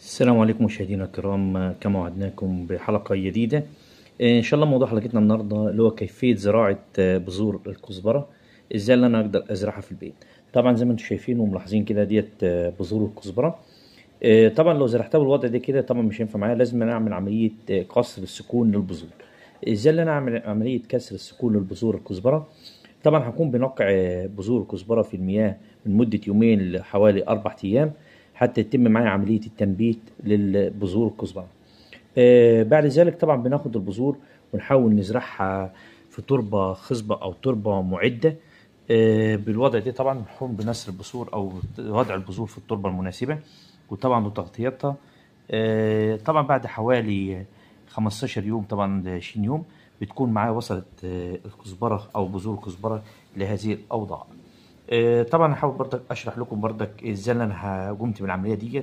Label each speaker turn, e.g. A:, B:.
A: السلام عليكم مشاهدينا الكرام، كما وعدناكم بحلقة جديدة. إن شاء الله موضوع حلقتنا النهاردة اللي هو كيفية زراعة بذور الكزبرة. إزاي اللي أنا أقدر أزرعها في البيت. طبعا زي ما انتم شايفين وملاحظين كده ديت بذور الكزبرة. طبعا لو زرعتها بالوضع ده كده طبعا مش هينفع معايا، لازم أنا أعمل عملية كسر السكون للبذور. إزاي اللي أنا أعمل عملية كسر السكون للبذور الكزبرة. طبعا هكون بنقع بذور الكزبرة في المياه من مدة يومين لحوالي 4 أيام حتى يتم معايا عملية التنبيت للبذور الكزبرة. بعد ذلك طبعا بناخد البذور ونحاول نزرعها في تربة خصبة أو تربة معدة. بالوضع ده طبعا نقوم بنسر البذور أو وضع البذور في التربة المناسبة وطبعا وتغطيتها. طبعا بعد حوالي 15 يوم طبعا ل 20 يوم بتكون معايا وصلت الكزبرة أو بذور الكزبرة لهذه الأوضاع. طبعا هحاول برضك أشرح لكم برضك إزاي أنا قمت بالعملية ديت